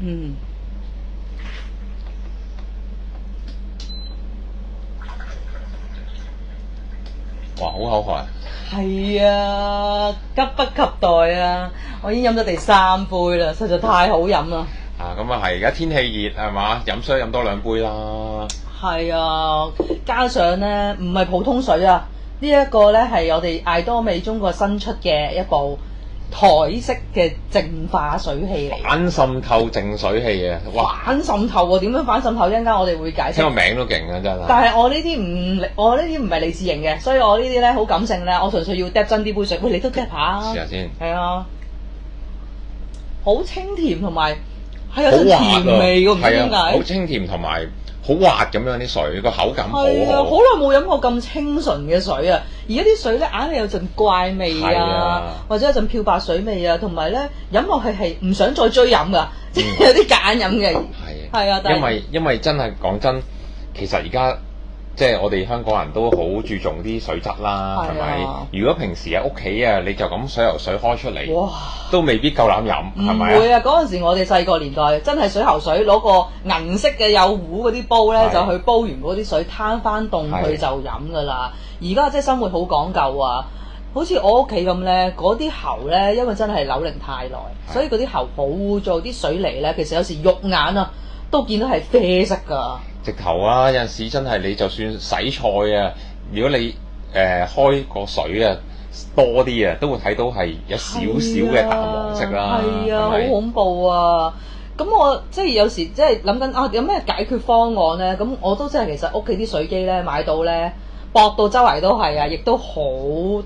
嗯，哇，好口渴啊！係啊，急不及待啊！我已經飲咗第3杯啦，實在太好飲啦。咁啊係，而家天氣熱係嘛，飲水飲多2杯啦。係啊，加上呢，唔係普通水啊，呢一個呢係我哋艾多美中國新出嘅一部台式嘅淨化水器嚟。反滲透淨水器啊！哇，反滲透喎，點樣反滲透？一陣間我哋會解釋。聽個名都勁啊，真係。但係我呢啲唔係理智型嘅，所以我呢啲咧好感性咧，我純粹要嗒真啲杯水。喂，你都嗒下。試下先。係啊，好清甜同埋係有好陣滑甜味㗎，唔知係點啊，好解。清甜同埋好滑咁樣啲水，個口感好係啊，好好。耐冇飲過咁清純嘅水啊！而家啲水咧硬係有陣怪味係啊啊，或者有陣漂白水味啊，同埋咧飲落去係唔想再追飲㗎，即係有啲揀飲嘅。係啊，但係因為真係講真，其實而家即係我哋香港人都好注重啲水質啦，係咪？如果平時喺屋企啊，你就咁水喉水開出嚟，哇，都未必夠膽飲，係咪唔會啊！嗰陣時我哋細個年代真係水喉水攞個銀色嘅有壺嗰啲煲咧，就去煲完嗰啲水攤翻凍佢就飲㗎啦。而家即係生活好講究啊！好似我屋企咁咧，嗰啲喉咧，因為真係樓齡太耐，所以嗰啲喉好污糟，啲水嚟咧，其實有時肉眼啊都見到係啡色㗎。直頭啊！有陣時真係你就算洗菜啊，如果你開個水啊多啲啊，都會睇到係有少少嘅淡黃色啦。係啊，好恐怖啊！咁我即係有時即係諗緊啊，有咩解決方案咧？咁我都真係其實屋企啲水機咧買到咧，駁到周圍都係啊，亦都好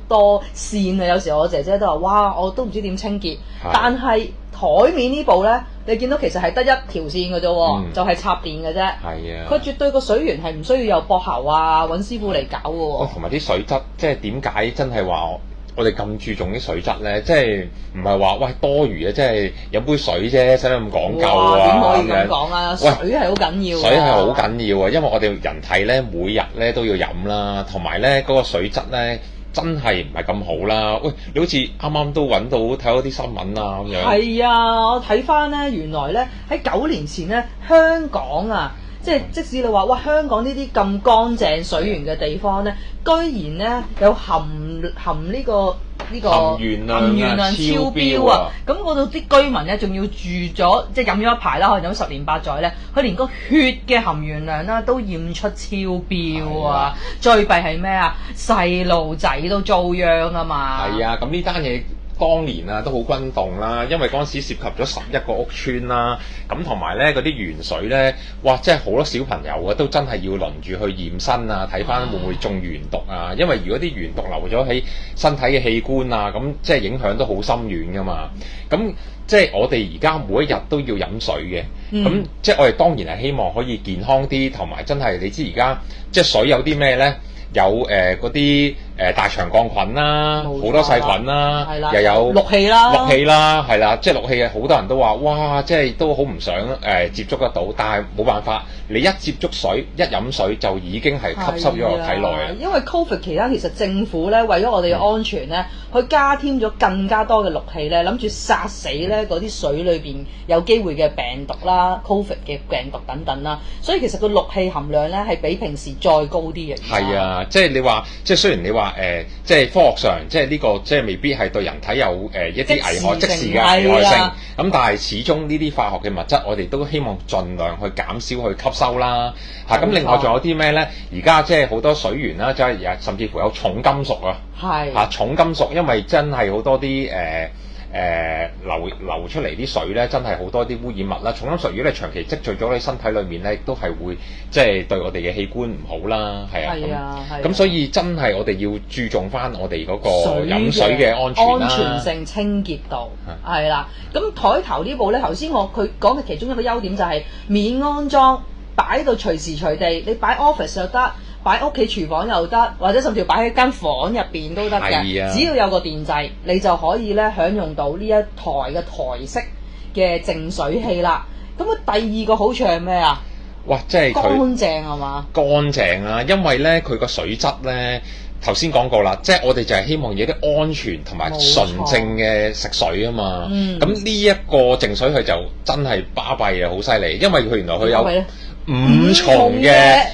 多線啊！有時我姐姐都話：哇，我都唔知點清潔。但係台面呢部咧，你見到其實係得一條線嘅啫喎，就係插電嘅啫。係啊，佢絕對個水源係唔需要有駁喉啊，揾師傅嚟搞嘅喎。同埋啲水質，即係點解真係話我哋咁注重啲水質咧？即係唔係話喂多餘啊？即係飲杯水啫，使乜咁講究啊？點可以咁講啊？水係好緊要。水係好緊要啊，因為我哋人體咧每日咧都要飲啦，同埋咧嗰個水質咧。真係唔係咁好啦！喂，你好似啱啱都揾到睇到啲新聞啊咁樣。係啊，我睇翻咧，原來咧喺9年前咧，香港啊，即使你話哇，香港呢啲咁乾淨水源嘅地方咧，居然咧有含呢個含鉛量超標啊！咁嗰度啲居民咧，仲要住咗即係飲咗一排啦，可能飲10年8載咧，佢連個血嘅含鉛量啦都驗出超標啊！最弊係咩啊？細路仔都遭殃啊嘛！係啊，咁呢單嘢。當年啊都好轟動啦，因為嗰陣時涉及咗11個屋邨啦，咁同埋咧嗰啲鉛水咧，哇！即係好多小朋友啊都真係要輪住去驗身啊，睇翻會唔會中鉛毒啊？因為如果啲鉛毒留咗喺身體嘅器官啊，咁即係影響都好深遠噶嘛。咁即係我哋而家每一日都要飲水嘅，咁即係我哋當然係希望可以健康啲，同埋真係你知而家即係水有啲咩咧？有嗰啲大腸桿菌啦，好多細菌啦，又有氯氣啦，係啦，即係氯氣好多人都話哇，即係都好唔想接觸得到，但係冇辦法，你一接觸水一飲水就已經係吸收咗落體內啊。因為 Covid 期間其實政府咧為咗我哋嘅安全咧，佢加添咗更加多嘅氯氣咧，諗住殺死咧嗰啲水裏邊有機會嘅病毒啦，Covid 嘅病毒等等啦，所以其實個氯氣含量咧係比平時再高啲嘅。係啊。即係你話，即係雖然你話即係科學上，即係呢個即係未必係對人體有一啲即時嘅危害性。咁但係始終呢啲化學嘅物質，我哋都希望盡量去減少去吸收啦。咁另外仲有啲咩咧？而家即係好多水源啦，即係甚至乎有重金屬啊。係。重金屬，因為真係好多啲流出嚟啲水咧，真係好多啲污染物啦。重金屬如果你長期積聚咗喺身體裏面咧，亦都係會即係對我哋嘅器官唔好啦。係啊，咁所以真係我哋要注重翻我哋嗰個飲水嘅安全啦，安全性、清潔度係啦。咁台頭呢部咧，頭先佢講嘅其中一個優點就係免安裝，擺到隨時隨地，你擺 office 又得。擺屋企廚房又得，或者甚至擺喺間房入邊都得嘅。只要有個電掣，你就可以咧享用到呢一台嘅台式嘅淨水器啦。咁啊，第二個好處係咩啊？哇！即係乾佢淨係嘛？乾淨啦，因為咧佢個水質咧頭先講過啦，即係我哋就係希望有啲安全同埋純正嘅食水啊嘛。咁呢一個淨水佢就真係巴閉啊，好犀利，因為佢原來佢有5重嘅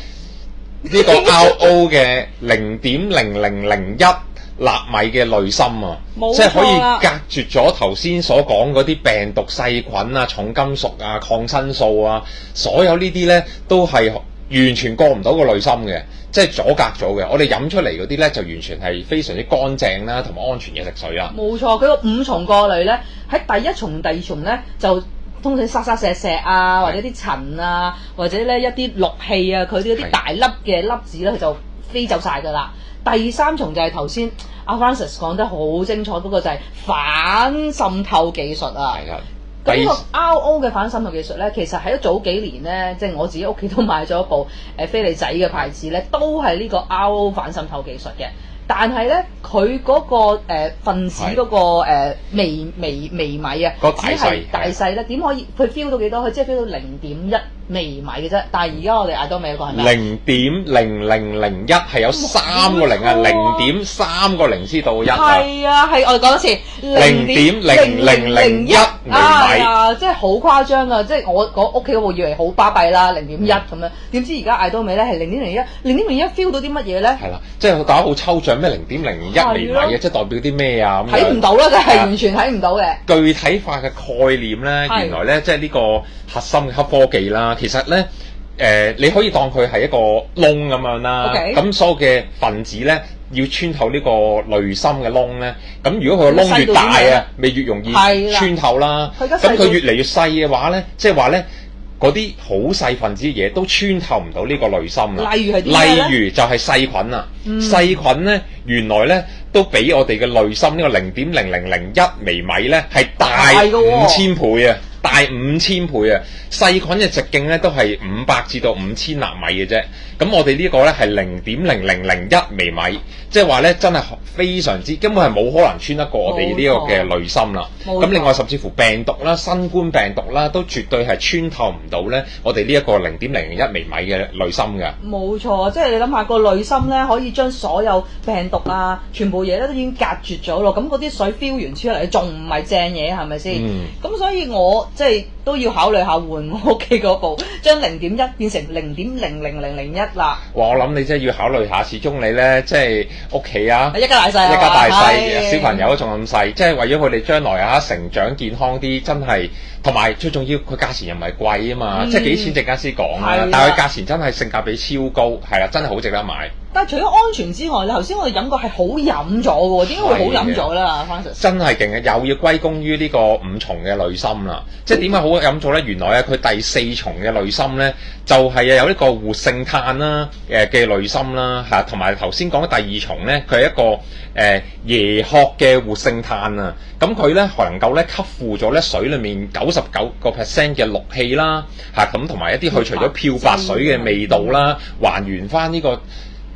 呢個 RO 嘅0.0001納米嘅濾芯啊，即係可以隔絕咗頭先所講嗰啲病毒細菌啊、重金屬啊、抗生素啊，所有呢啲咧都係完全過唔到個濾芯嘅，即係阻隔咗嘅。我哋飲出嚟嗰啲咧就完全係非常之乾淨啦，同埋安全嘅食水啦。冇錯，佢個5重過濾咧，喺第一重、第二重咧就通常沙沙石石啊，或者啲塵啊，或者咧一啲氯氣啊，佢啲大粒嘅粒子咧，佢就飛走晒㗎啦。第3重就係頭先阿 Francis 講得好精彩嗰個就係反滲透技術啊。咁呢個 RO 嘅反滲透技術咧，其實喺早幾年咧，即係我自己屋企都買咗一部飛利仔嘅牌子咧，都係呢個 RO 反滲透技術嘅。但係咧，佢嗰個分子嗰個微米啊，個只係大細咧，點可以佢 feel 到幾多？佢只係 feel 到0.1微米嘅啫。但係而家我哋嗌多美嗰個係咩？0.0001係有3個零啊，0.3個零先到1啊。係啊，係我哋講多次0.0001微米啊，即係好誇張啊！即係我屋企嗰部以為好巴閉啦，0.1咁樣，點知而家嗌多美咧係0.01 feel 到啲乜嘢咧？係啦，即係大家好抽象咩0.01微米啊，即係代表啲咩啊？睇唔到啦，就係完全睇唔到嘅。具體化嘅概念咧，原來咧即係呢個核心嘅黑科技啦。其實咧，你可以當佢係一個窿咁樣啦。咁所有嘅分子咧，要穿透呢個濾芯嘅窿咧，咁如果佢個窿越大啊，咪越容易穿透啦。咁佢越嚟越細嘅話咧，即係話咧，嗰啲好細分子嘅嘢都穿透唔到呢個濾芯啦。例如係啲咩咧？例如就係細菌啦。細菌咧，原來咧都比我哋嘅濾芯呢個0.0001微米咧係大5000倍啊！大5000倍啊！細菌嘅直徑咧都係500至到5000納米嘅啫。咁我哋呢個咧係0.0001微米，即係話咧真係非常之根本係冇可能穿得過我哋呢個嘅濾芯啦。咁另外甚至乎病毒啦、新冠病毒啦，都絕對係穿透唔到咧我哋呢一個0.0001微米嘅濾芯嘅。冇錯，即係你諗下個濾芯咧，可以將所有病毒啊、全部嘢咧都已經隔絕咗咯。咁嗰啲水飆完出嚟，仲唔係正嘢係咪先？咁所以我即係都要考慮下換我屋企嗰部，將0.1變成0.00001啦。哇！我諗你真係要考慮下，始終你咧即係屋企啊，一家大細，一家大細，小朋友都仲咁細，即係為咗佢哋將來啊成長健康啲，真係同埋最重要，佢價錢又唔係貴啊嘛，即係幾錢陣間先講啦。但係佢價錢真係性價比超高，係啦，真係好值得買。但係除咗安全之外，頭先我哋飲過係好飲咗嘅喎，點解會好飲咗啦 Francis？ 真係勁嘅，又要歸功於呢個5重嘅濾芯啦。即係點解好飲咗咧？原來啊，佢第4重嘅濾芯咧，就係有呢個活性炭啦，嘅濾芯啦，嚇，同埋頭先講嘅第2重咧，佢係一個椰殼嘅活性炭啊。咁佢咧能夠咧吸附咗咧水裡面99% 嘅氯氣啦，嚇，咁同埋一啲去除咗漂白水嘅味道啦，還原翻呢個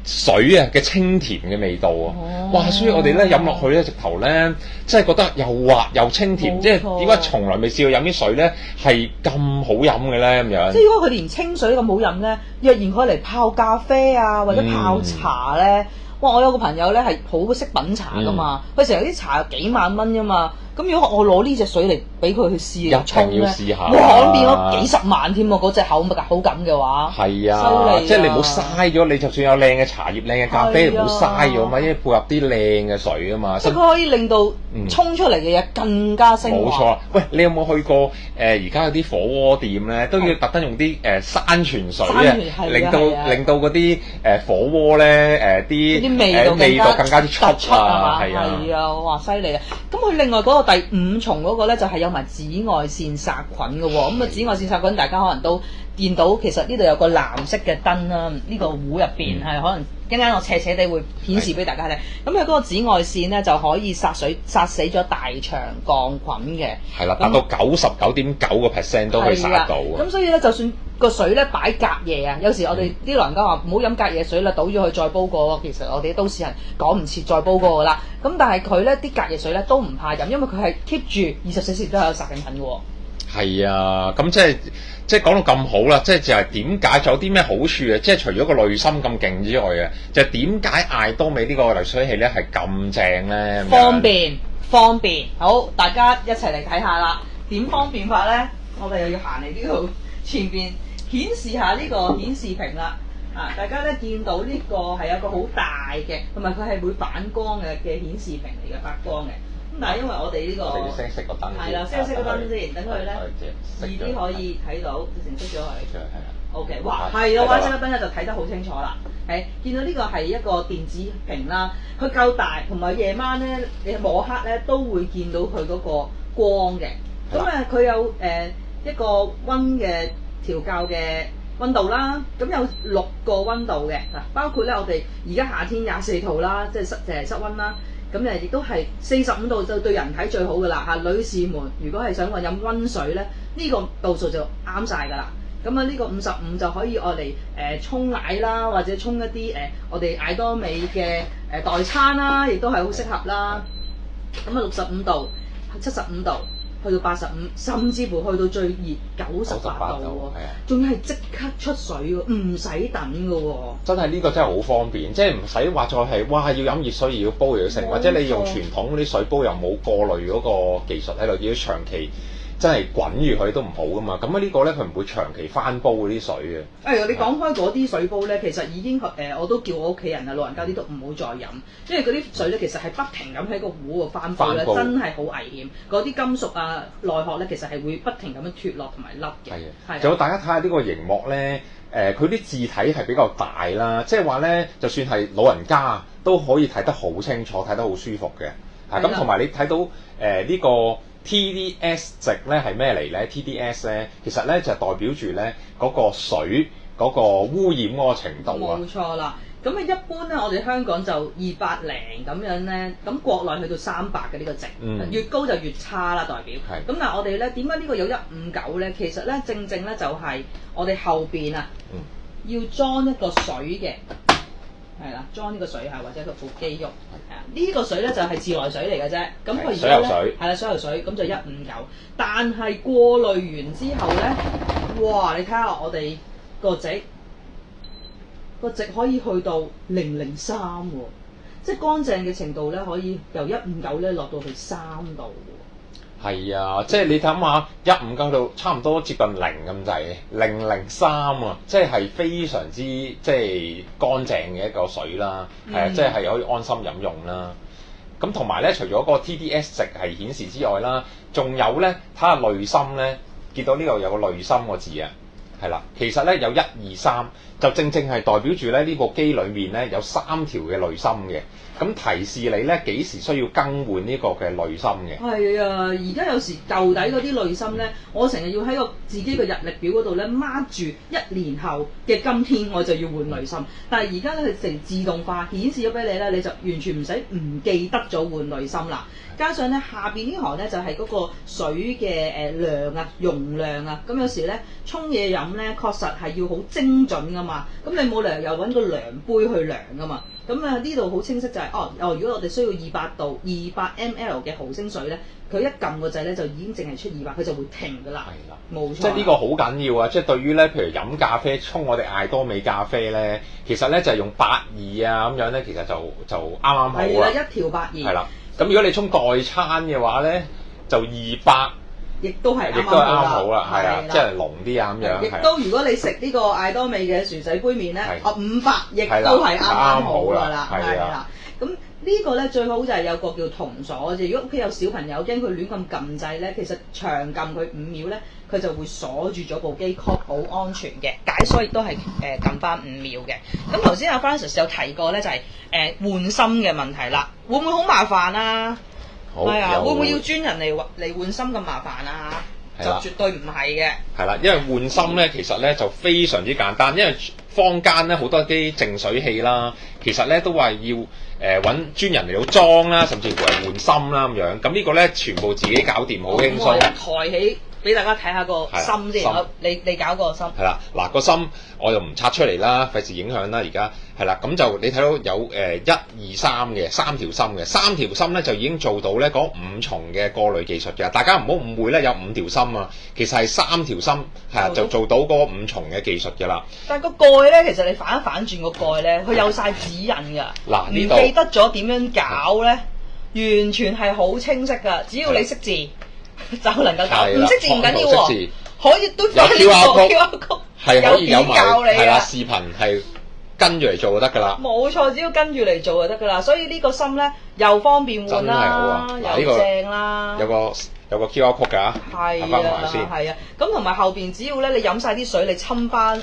水啊嘅清甜嘅味道啊！哇！所以我哋咧飲落去咧，直頭咧，真係覺得又滑又清甜，即係點解從來未試過飲啲水咧係咁好飲嘅咧咁樣？即係如果佢連清水咁好飲咧，若然佢嚟泡咖啡啊或者泡茶咧，哇！我有個朋友咧係好識品茶噶嘛，佢成日啲茶幾萬蚊噶嘛。咁如果我攞呢隻水嚟俾佢去試嚟沖咧，哇！變咗幾十萬添喎！嗰隻口感嘅話，係啊，即係你唔好嘥咗。你就算有靚嘅茶葉、靚嘅咖啡，唔好嘥咗嘛，因為配合啲靚嘅水啊嘛。即係佢可以令到沖出嚟嘅嘢更加升華。冇錯。喂，你有冇去過而家有啲火鍋店咧，都要特登用啲山泉水啊，令到嗰啲火鍋咧啲味道更加之突出啊！係啊，哇！犀利啊！咁佢另外嗰個第5重嗰個咧就係有埋紫外線殺菌嘅喎。咁啊，紫外線殺菌大家可能都見到，其實呢度有個藍色嘅燈啦，呢個壺入邊係可能一陣我斜斜地會顯示俾大家睇。咁佢嗰個紫外線咧就可以殺死咗大腸桿菌嘅。係啦，達到99.9% 都可以殺到。咁所以咧，就算個水咧擺隔夜啊，有時我哋啲老人家話唔好飲隔夜水啦，倒咗佢再煲過。其實我哋都市人趕唔切再煲過噶啦。咁但係佢咧啲隔夜水咧都唔怕飲，因為佢係 keep 住24小時都有殺菌菌嘅喎。係啊，咁即係講到咁好啦，就係點解仲有啲咩好處啊？即係除咗個濾芯咁勁之外啊，就係點解艾多美呢個濾水器咧係咁正咧？方便，好，大家一齊嚟睇下啦。點方便法咧？我哋又要行嚟呢度前邊顯示下呢個顯示屏啦。大家咧見到呢個係有個好大嘅，同埋佢係會反光嘅顯示屏嚟嘅，發光嘅。咁但係因為我哋呢個，我哋要熄個燈，係啦，熄個燈先，等佢咧易啲可以睇到，直情熄咗佢。OK， 哇，係啊，熄個燈咧就睇得好清楚啦。見到呢個係一個電子屏啦，佢夠大，同埋夜晚咧你摸黑咧都會見到佢嗰個光嘅。咁佢有一個溫嘅調校嘅溫度啦，咁有6個溫度嘅嗱，包括咧我哋而家夏天24度啦，即係室溫啦。咁亦都係45度就對人體最好噶啦嚇，女士們如果係想話飲溫水咧，呢個度數就啱晒噶啦。咁呢個55就可以愛嚟沖奶啦，或者沖一啲我哋艾多美嘅代餐啦，亦都係好適合啦。咁65度、75度去到85，甚至乎去到最熱98度喎，仲要係即刻出水喎，唔使等㗎喎。真係呢個真係好方便，即係唔使話再係哇要飲熱水又要煲又要食，或者你用傳統嗰啲水煲又冇過濾嗰個技術喺度，要長期真係滾住佢都唔好噶嘛。咁呢個咧佢唔會長期翻煲嗰啲水嘅。你講開嗰啲水煲咧，其實已經我都叫我屋企人啊，老人家啲都唔好再飲，因為嗰啲水咧其實係不停咁喺個壺度翻煲咧，真係好危險。嗰啲金屬啊內殼咧，其實係會不停咁樣脫落同埋甩嘅。係仲有大家睇下呢個熒幕咧，佢啲字體係比較大啦，即係話咧，就算係老人家都可以睇得好清楚，睇得好舒服嘅。咁同埋你睇到呢個 TDS 值咧係咩嚟咧 ？TDS 咧其實咧就係代表住咧嗰個水嗰個污染嗰個程度啊。冇錯啦。咁一般咧，我哋香港就200零咁樣咧，咁國內去到300嘅呢個值，越高就越差啦，代表。咁但係我哋咧點解呢個有159咧？其實咧正正咧就係我哋後邊啊，要裝一個水嘅。係啦，裝呢個水或者佢部機喐，呢個水咧就係自來水嚟嘅啫。咁佢而家咧係啦，水喉水咁就159。但係過濾完之後咧，哇！你睇下我哋個值可以去到003喎，即係乾淨嘅程度咧可以由159咧落到去3度喎。係啊，即係你諗下159到差唔多接近0咁滯，003啊，即係非常之即係乾淨嘅一個水啦，即係可以安心飲用啦。咁同埋咧，除咗個 TDS 值係顯示之外啦，仲有咧睇下濾芯咧，見到呢度有個濾芯個字啊，係啦，其實咧有1、2、3，就正正係代表住咧呢部機裡面咧有3條嘅濾芯嘅。咁提示你咧幾時需要更換呢個嘅濾芯嘅？係啊，而家有時舊底嗰啲濾芯咧，我成日要喺自己嘅日曆表嗰度咧 mark 住1年後嘅今天我就要換濾芯。但係而家咧佢成自動化顯示咗俾你咧，你就完全唔使唔記得咗換濾芯啦。加上咧下邊呢行咧就係嗰個水嘅量啊、容量啊。咁有時咧沖嘢飲咧確實係要好精準噶嘛。咁你冇理由又揾個量杯去量噶嘛。咁呢度好清晰就係如果我哋需要200度200 ml 嘅毫升水咧，佢一撳個掣咧就已經淨係出200，佢就會停噶啦。係啦，冇錯。即係呢個好緊要啊！即係對於咧，譬如飲咖啡沖我哋艾多美咖啡咧，其實咧就係用82啊咁樣咧，其實就啱啱好啦。係啦，一條82。係啦，咁如果你沖代餐嘅話咧，就200。亦都係啱好啦，係啊，即係濃啲啊咁樣。亦都如果你食呢個艾多美嘅薯仔杯麵咧，500亦都係啱好㗎啦，係啦。咁呢個咧最好就係有個叫銅鎖嘅，如果屋企有小朋友驚佢亂咁撳掣咧，其實長撳佢5秒咧，佢就會鎖住咗部機，確保安全嘅。解鎖亦都係撳翻5秒嘅。咁頭先阿 Francis 有提過咧，就係換芯嘅問題啦，會唔會好麻煩啊？係啊，會唔會要專人嚟換芯咁麻煩啊？就絕對唔係嘅。係啦，因為換芯咧，其實咧就非常之簡單，因為坊間咧好多啲淨水器啦，其實咧都話要揾專人嚟到裝啦，甚至乎係換芯啦咁樣。咁呢個咧全部自己搞掂，好輕鬆。抬起俾大家睇下個心先。你搞個心。係啦，嗱個心我就唔拆出嚟啦，費事影響啦。而家係啦，咁就你睇到有1、2、3嘅3條心嘅，3條心咧就已經做到咧嗰5重嘅過濾技術嘅。大家唔好誤會咧，有5條心啊，其實係3條心係啊，就做到嗰5重嘅技術嘅啦。但係個蓋咧，其實你反一反轉個蓋咧，佢有晒指引㗎。嗱呢度唔記得咗點樣搞咧，完全係好清晰㗎。只要你識字就能夠搞，唔識字唔緊要喎，可以都翻呢個 QR code，係可以有埋教你係啦，視頻係跟住嚟做就得㗎啦。冇錯，只要跟住嚟做就得㗎啦。所以呢個心咧又方便換啦，又正啦。有個 QR code 㗎，係啊，係啊。咁同埋後邊只要咧你飲晒啲水，你侵翻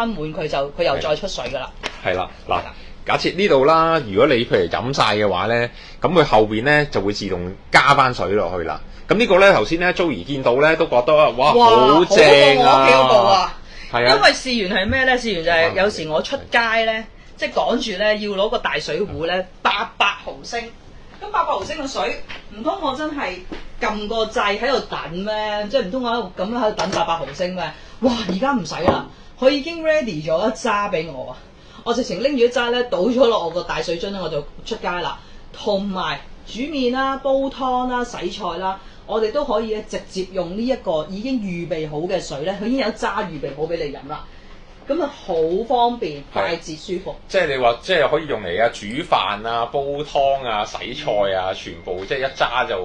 滿佢又再出水㗎啦。係啦，嗱。假設呢度啦，如果你譬如飲晒嘅話咧，咁佢後邊咧就會自動加翻水落去啦。咁呢個咧頭先咧 Joey 見到咧都覺得哇好正啊！幾好過啊！係啊，因為試完係咩咧？試完就係有時我出街咧，即係趕住咧要攞個大水壺咧800毫升。咁800毫升嘅水，唔通我真係撳個掣喺度等咩？即係唔通我喺度咁樣喺度等800毫升咩？哇！而家唔使啦，佢已經 ready 咗一揸俾我啊！我直情拎住一揸咧，倒咗落我個大水樽咧，我就出街啦。同埋煮麵啦、煲湯啦、洗菜啦，我哋都可以咧直接用呢一個已經預備好嘅水咧，佢已經有一揸預備好俾你飲啦。咁啊好方便、快捷、舒服。即係你話，即係可以用嚟煮飯啊、煲湯啊、洗菜啊，全部即係一揸就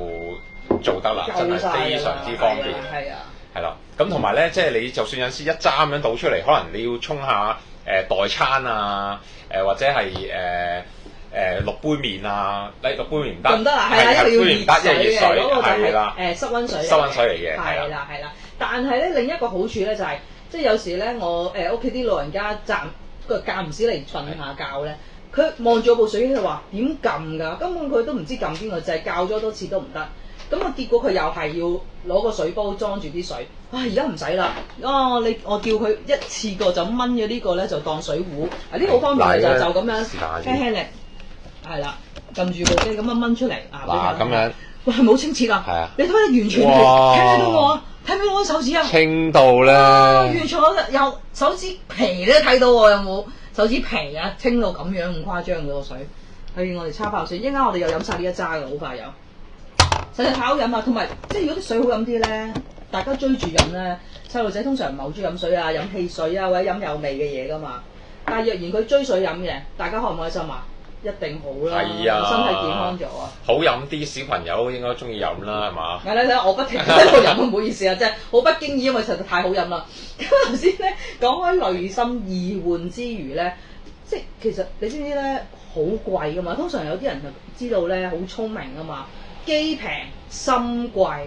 做得啦，真係非常之方便。係啊，係啦。咁同埋咧，即係你就算有時一揸咁樣倒出嚟，可能你要沖下代餐啊，或者係6杯麵啊，你6杯麵唔得，唔得啦，係啦，因為要熱水嘅，嗰個就係濕溫水嚟嘅，係啦。但係咧另一個好處咧就係，即係有時咧我屋企啲老人家間唔時嚟瞓下覺咧，佢望住我部水機，佢話點撳㗎？根本佢都唔知撳邊個掣，教咗多次都唔得。咁啊，結果佢又係要攞個水煲裝住啲水。而家唔使啦。我叫佢一次過就掹咗呢個咧，就當水壺。呢個好方便嘅就咁樣輕輕力，係啦，撳住部機咁樣掹出嚟嗱咁樣，哇，係冇清澈啊！係啊，你睇下完全睇到我，睇唔睇到我手指啊？清到咧，完全有手指皮都睇到喎，有冇手指皮啊？清到咁樣咁誇張嘅個水。係我哋叉爆水，一陣間我哋又飲晒呢一揸嘅，好快有。實在太好飲啊！同埋即係如果啲水好飲啲咧，大家追住飲咧，細路仔通常唔係好中意飲水啊、飲汽水啊或者飲有味嘅嘢噶嘛。但係若然佢追水飲嘅，大家開唔開心啊？一定好啦，係啊，身體健康咗啊！好飲啲小朋友應該中意飲啦，係嘛？係啦，睇下我不停喺度飲，唔好意思啊，即係好不經意，因為實在太好飲啦。咁頭先咧講開濾芯易換之餘咧，即係其實你知唔知咧好貴噶嘛？通常有啲人就知道咧好聰明噶嘛。機平心貴，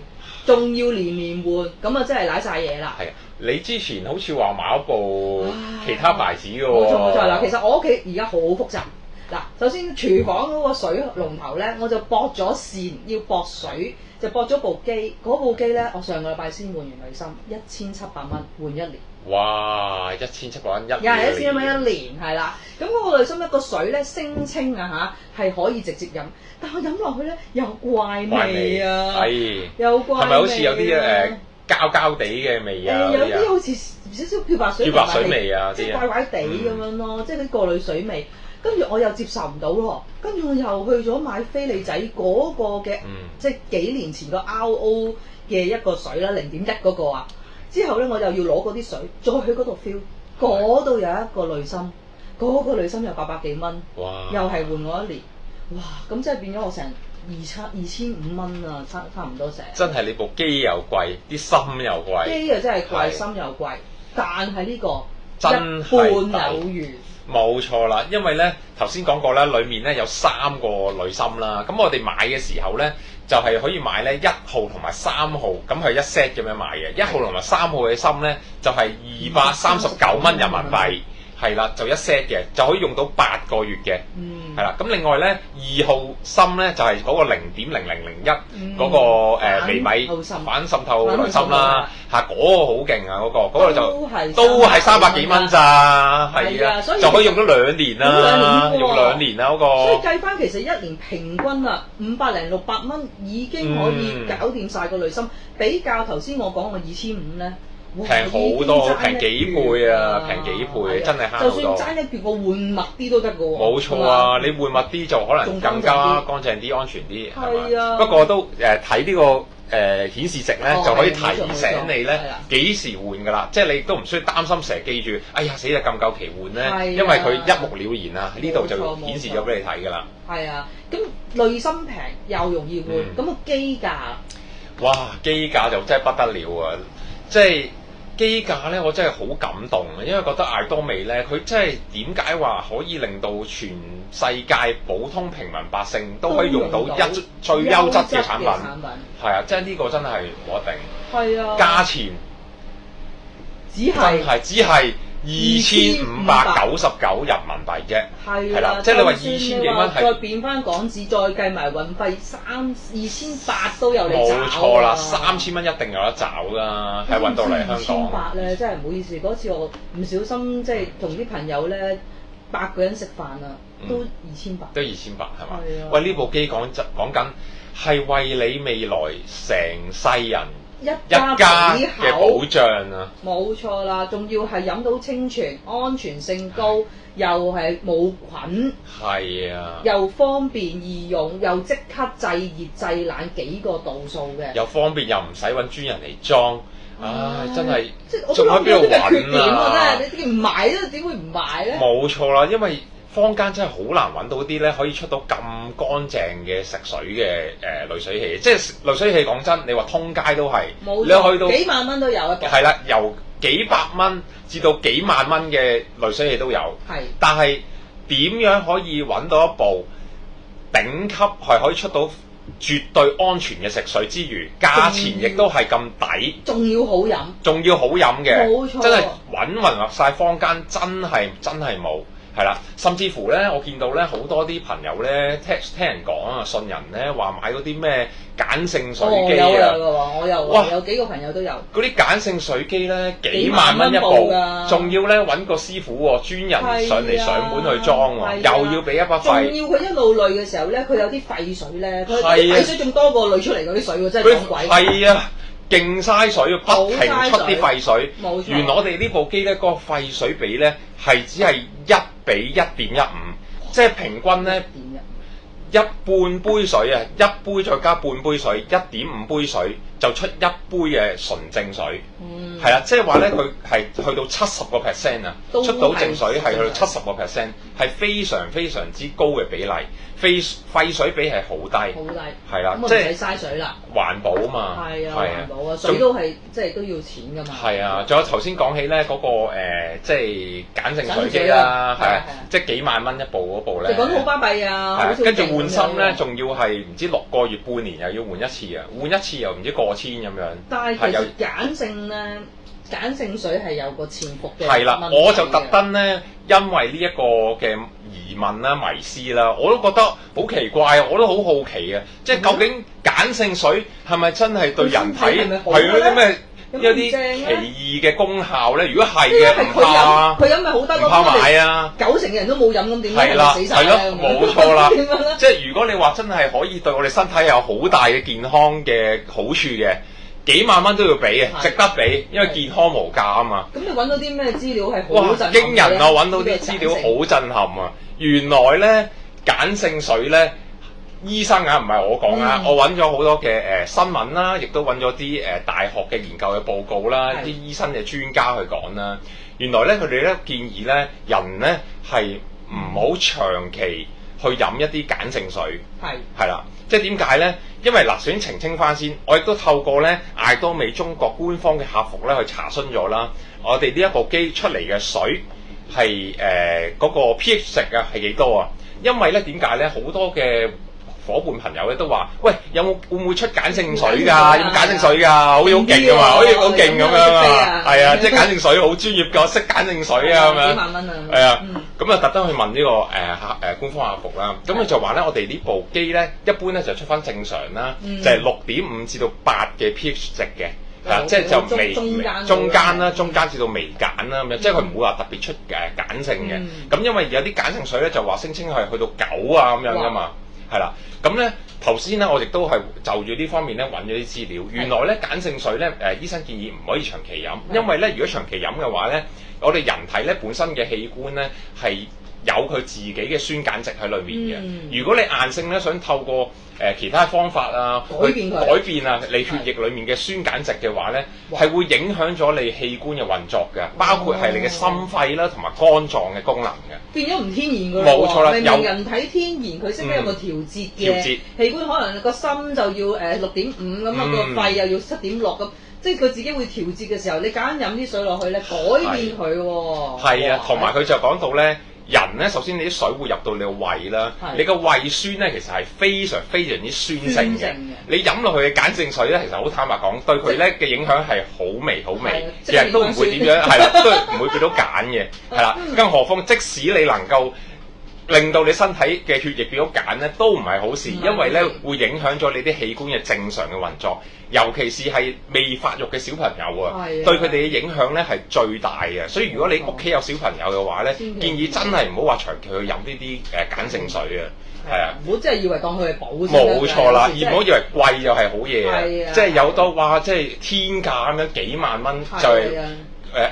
仲要年年換，咁啊真係瀨晒嘢啦。係啊，你之前好似話買一部其他牌子嘅喎。冇錯嗱，其實我屋企而家好複雜。嗱，首先廚房嗰個水龍頭咧，我就駁咗線，要駁水，就駁咗部機。嗰部機咧，我上個禮拜先換完濾芯，1700蚊換1年。哇！1700蚊1年。又係1700蚊1年，係啦。咁嗰個濾芯一個水咧，聲稱啊嚇係可以直接飲，但我飲落去咧有怪味啊，有怪味。係咪好似有啲膠膠地嘅味啊？有啲好似少少漂白水味啊，即係怪怪地咁樣咯，即係啲過濾水味。跟住我又接受唔到咯，跟住我又去咗買菲利仔嗰個嘅，即係幾年前個 RO 嘅一個水啦，0.1嗰個啊。之後咧我又要攞嗰啲水，再去嗰度 fill，嗰度有一個濾芯，嗰個濾芯又800幾蚊，又係換我1年，哇！咁即係變咗我成2500蚊啊，差唔多成。真係你部機又貴，啲芯又貴。機又真係貴，芯又貴，但係呢個真一半有餘。冇錯啦，因為咧頭先講過啦，裡面咧有3個濾芯啦。咁我哋買嘅時候咧，就係可以買咧1號同埋3號，咁係一 set 咁樣買嘅。1號同埋3號嘅芯咧，就係239蚊人民幣，係啦，就一 set 嘅，就可以用到8個月嘅，嗯，係啦。咁另外咧2號芯咧就係嗰個0.0001嗰個微米反滲透內芯啦，嗰個好勁啊，嗰個就都係300幾蚊咋，係啊，就可以用咗2年啦，用2年啦嗰個。所以計翻其實1年平均啊500零600蚊已經可以搞掂晒個濾芯，比較頭先我講嘅2500咧。平好多，平幾倍啊！平幾倍，真係慳好多。就算爭一橛，我換密啲都得㗎喎。冇錯啊！你換密啲就可能更加乾淨啲、安全啲，係嘛？不過都睇呢個顯示值咧，就可以提醒你咧幾時換㗎啦。即係你都唔需要擔心成日記住，哎呀死啦咁夠期換咧，因為佢一目了然啊！呢度就顯示咗俾你睇㗎啦。係啊，咁濾芯平又容易換，咁個機價，哇！機價就真係不得了啊！即係。機價咧，我真係好感動啊！因為覺得艾多美咧，佢真係點解話可以令到全世界普通平民百姓都可以用到最優質嘅產品，係啊！即係呢個真係冇得定。係啊，價錢只係2599人民幣啫，係啦，即係你話2000幾蚊係再變翻港紙，再計埋運費2800都有你找。冇錯啦，3000蚊一定有得找㗎，係運到嚟香港。2800咧，真係唔好意思，嗰次我唔小心即係同啲朋友咧8個人食飯啊，都2800。都2800係嘛？喂，呢部機講緊係為你未來成世人。一家嘅保障啊！冇錯啦，仲要係飲到清泉，安全性高，又係冇菌，係啊，又方便易用，又即刻制熱制冷幾個度數嘅，又方便又唔使揾專人嚟裝，唉，真係我仲喺邊度揾啊？真係你唔買都點會唔買咧？冇錯啦，因為坊間真係好難揾到啲咧可以出到咁乾淨嘅食水嘅濾水器，即係濾水器講真，你話通街都係，你去到幾萬蚊都有一個。係啦，由幾百蚊至到幾萬蚊嘅濾水器都有。係，但係點樣可以揾到一部頂級係可以出到絕對安全嘅食水之餘，價錢亦都係咁抵，仲要好飲，嘅，冇錯，真係揾勻晒坊間真係冇。係啦，甚至乎咧，我見到咧好多啲朋友咧聽人講啊，信人咧話買嗰啲咩鹼性水機啊，我有幾個朋友都有。嗰啲鹼性水機咧幾萬蚊一部，仲要咧揾個師傅喎，專人上嚟上門去裝喎，又要俾一筆費。仲要佢一路濾嘅時候咧，佢有啲廢水咧，佢啲廢水仲多過濾出嚟嗰啲水喎，真係講鬼。係啊！勁嘥水，不停出啲廢水。冇錯。原來我哋呢部機咧，嗰個廢水比咧係只係1比1.15，即係平均咧一半杯水啊，一杯再加半杯水，1.5杯水就出一杯嘅純淨水。係啦，即係話咧，佢係去到70%啊，出到淨水係去到70%，係非常非常之高嘅比例。廢水比係好低，係啦，即係嘥水啦，環保啊嘛，係啊，環保啊，水都係即係都要錢㗎嘛。係啊，仲有頭先講起咧嗰個即係鹼性水機啦，係啊，即係幾萬蚊一部嗰部咧。就講好巴閉啊！跟住換芯咧，仲要係唔知6個月半年又要換一次啊，換一次又唔知過千咁樣。但係其實鹼性咧。鹼性水係有個潛伏嘅問題。係啦，我就特登咧，因為呢一個嘅疑問啦、迷思啦，我都覺得好奇怪，我都好好奇啊！即係究竟鹼性水係咪真係對人體係嗰啲咩有啲奇異嘅功效咧？如果係嘅，唔怕佢飲咪好得咯，唔怕買啊！90%嘅人都冇飲咁點解死晒咧？係咯，冇錯啦。點樣咧？即係如果你話真係可以對我哋身體有好大嘅健康嘅好處嘅。幾萬蚊都要俾嘅，值得俾，因為健康無價啊嘛。咁你揾到啲咩資料係好震撼？驚人啊！揾到啲資料好震撼啊！原來咧鹼性水咧，醫生啊唔係我講啊，我揾咗好多嘅新聞啦，亦都揾咗啲大學嘅研究嘅報告啦，啲醫生嘅專家去講啦。原來咧佢哋咧建議咧人咧係唔好長期去飲一啲鹼性水，係啦，即係點解咧？因為嗱，先澄清翻先，我亦都透過咧艾多美中國官方嘅客服咧去查詢咗啦，我哋呢一部機出嚟嘅水係嗰個 pH 值啊係幾多啊？因為咧點解咧好多嘅夥伴朋友咧都話：喂，會唔會出鹼性水㗎？有冇鹼性水㗎？好似好勁㗎嘛，好似好勁咁樣啊！係啊，即係鹼性水好專業㗎，識鹼性水啊咁樣。幾萬蚊啊！係啊，咁啊特登去問呢個官方客服啦。咁佢就話咧，我哋呢部機咧一般咧就出翻正常啦，就係6.5至到8嘅 pH 值嘅。即係就中間啦，中間至到微鹼啦咁樣，即係佢唔會話特別出鹼性嘅。咁因為有啲鹼性水咧就話聲稱係去到9啊咁樣噶嘛，係啦。咁咧頭先咧我亦都係就住呢方面咧揾咗啲資料，原來咧鹼性水咧醫生建議唔可以長期飲，因為咧如果長期飲嘅話咧，我哋人體咧本身嘅器官咧係有佢自己嘅酸鹼值喺裏面嘅。如果你硬性咧想透過其他方法啊，改變啊你血液裡面嘅酸鹼值嘅話咧，係會影響咗你器官嘅運作嘅，包括係你嘅心肺啦同埋肝臟嘅功能嘅。變咗唔天然㗎喎。冇錯啦，明明人體天然佢識得有個調節嘅器官，可能個心就要6.5咁啊，個肺又要7.6咁。即係佢自己會調節嘅時候，你揀飲啲水落去咧，改變佢喎。係啊，同埋佢就講到咧，人咧首先你啲水會入到你個胃啦，你個胃酸咧其實係非常之酸性嘅。你飲落去嘅鹼性水咧，其實好坦白講，對佢咧嘅影響係好微，其實都唔會點樣，係啦，都唔會變到鹼嘅，係啦。更何況即使你能夠令到你身體嘅血液變到鹼咧，都唔係好事，因為咧會影響咗你啲器官嘅正常嘅運作，尤其是係未發育嘅小朋友啊，對佢哋嘅影響咧係最大嘅。所以如果你屋企有小朋友嘅話咧，建議真係唔好話長期去飲呢啲鹼性水啊，係啊，唔好真係以為當佢係寶。冇錯啦，而唔好以為貴就係好嘢，即係有到話即係天價咁樣幾萬蚊，就係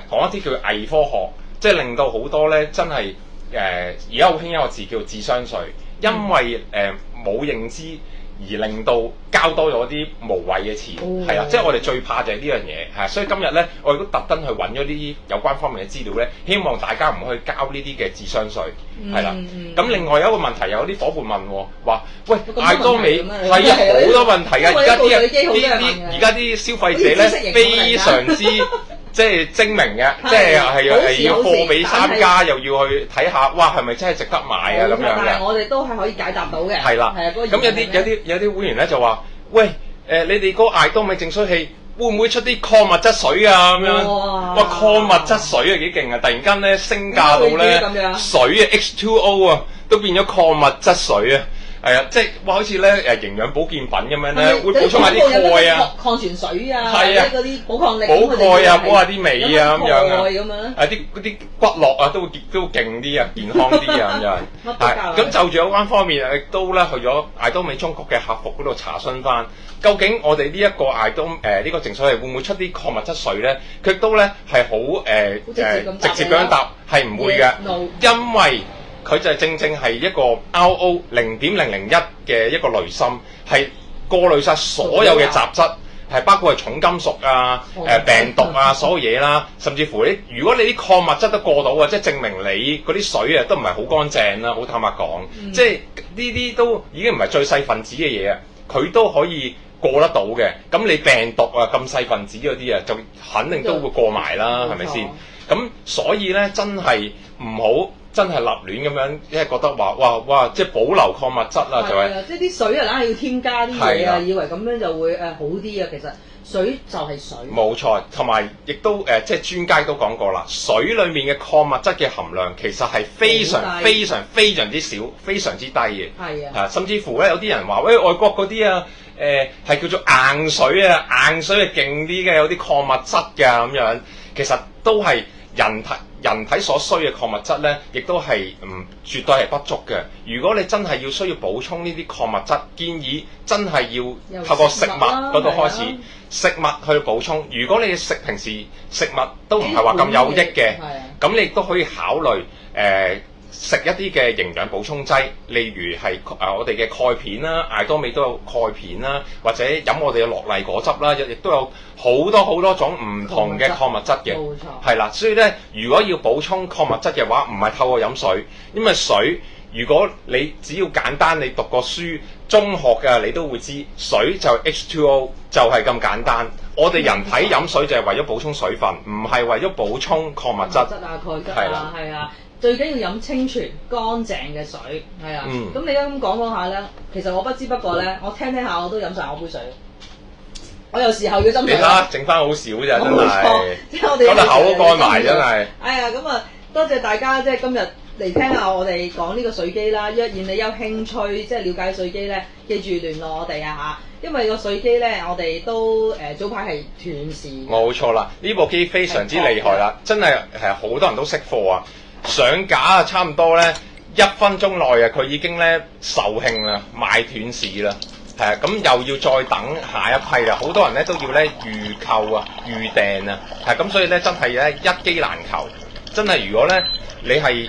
講一啲叫偽科學，即係令到好多咧真係。而家好興一個字叫智商稅，因為冇認知而令到交多咗啲無謂嘅錢，係啦，即係我哋最怕就係呢樣嘢，係，所以今日咧我亦都特登去揾咗啲有關方面嘅資料咧，希望大家唔好去交呢啲嘅智商稅，係啦。咁另外有一個問題，有啲伙伴問喎，話喂艾多美係啊好多問題啊，而家啲消費者咧非常之。即係精明嘅，即係要貨比三家，又要去睇下，哇係咪真係值得買啊咁樣嘅？但係我哋都係可以解答到嘅。係啦，咁有啲會員咧就話：喂，你哋嗰個艾多美淨水器會唔會出啲礦物質水啊？咁樣哇，礦物質水啊幾勁啊！突然間咧升價到咧水啊 H2O 啊都變咗礦物質水啊！係啊，即係哇，好似咧營養保健品咁樣咧，會補充下啲鈣啊、礦泉水啊，嗰啲補抗力，補鈣啊，補下啲味啊咁樣啊，啲骨骼啊都勁啲啊，健康啲啊咁樣。係咁就住有關方面亦都咧去咗艾多美中國嘅客服嗰度查詢翻，究竟我哋呢一個呢個淨水器會唔會出啲礦物質水咧？佢亦都咧係好直接咁樣答，係唔會嘅，因為。佢就正係一個 RO 0.001嘅一個濾芯，係過濾晒所有嘅雜質，係包括係重金屬啊、病毒啊所有嘢啦，甚至乎如果你啲礦物質都過到啊，即係證明你嗰啲水啊都唔係好乾淨啦，好坦白講，即係呢啲都已經唔係最細分子嘅嘢啊，佢都可以過得到嘅。咁你病毒啊咁細分子嗰啲啊，就肯定都會過埋啦，係咪先？咁所以咧，真係唔好。真係立亂咁樣，因為覺得話哇，即係保留礦物質啦，就係即係啲水啊，硬係要添加啲嘢啊，以為咁樣就會好啲啊，其實水就係水。冇錯，同埋亦都即係專家都講過啦，水裡面嘅礦物質嘅含量其實係非常之少，非常之低嘅。係啊，甚至乎咧有啲人話喂，外國嗰啲啊係叫做硬水啊，硬水係勁啲嘅，有啲礦物質㗎咁樣，其實都係人體所需嘅礦物質咧，亦都係絕對係不足嘅。如果你真係要需要補充呢啲礦物質，建議真係要透過食物嗰度開始，食物去補充。如果你平時食物都唔係話咁有益嘅，咁你亦都可以考慮食一啲嘅營養補充劑，例如係我哋嘅鈣片啦，艾多美都有鈣片啦，或者飲我哋嘅樂麗果汁啦，亦都有好多種唔同嘅礦物質嘅，係啦。所以咧，如果要補充礦物質嘅話，唔係透過飲水，因為水如果你只要簡單，你讀過書，中學嘅你都會知，水就 H2O 就係咁簡單。我哋人體飲水就係為咗補充水分，唔係為咗補充礦物質。鈣質啊，鈣質啊，係啊。最緊要飲清泉乾淨嘅水，係啊。咁你而家咁講下咧，其實我不知不覺咧，我聽下我都飲晒我杯水。我有時候要斟水。你睇下，剩翻好少咋，真係。即係我哋咁就口都乾埋，真係。哎呀，咁啊，多謝大家即係今日嚟聽下我哋講呢個水機啦。若然你有興趣即係了解水機咧，記住聯絡我哋啊嚇，因為個水機咧，我哋都早排係斷市。冇錯啦，呢部機非常之厲害啦，真係好多人都識貨啊！上架啊，差唔多咧1分鐘內啊，佢已經咧售罄啦，賣斷市啦。係啊，咁又要再等下一批啦，好多人咧都要咧預購啊、預訂啊，咁所以咧真係咧一機難求，真係如果咧你係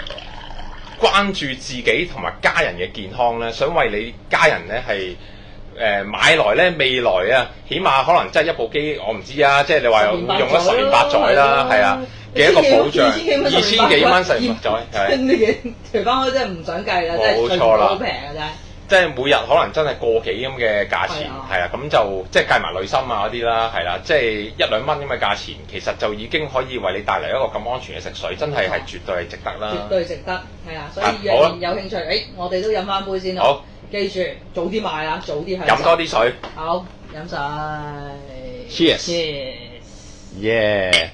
關注自己同埋家人嘅健康咧，想為你家人咧係買來咧未來啊，起碼可能真係一部機，我唔知啊，即係你話用咗10年8載啦，係啊嘅一個保障，2000幾蚊10年8載，係。除翻開真係唔想計啦，真係最好平嘅真係。即係每日可能真係過幾咁嘅價錢，係啊，咁就即係計埋濾芯啊嗰啲啦，係啦，即係1-2蚊咁嘅價錢，其實就已經可以為你帶嚟一個咁安全嘅食水，真係絕對係值得啦。絕對值得，係啊，所以若然有興趣，我哋都飲翻杯先啦。好，記住早啲買啦，早啲飲多啲水。好，飲晒。Cheers。Yeah。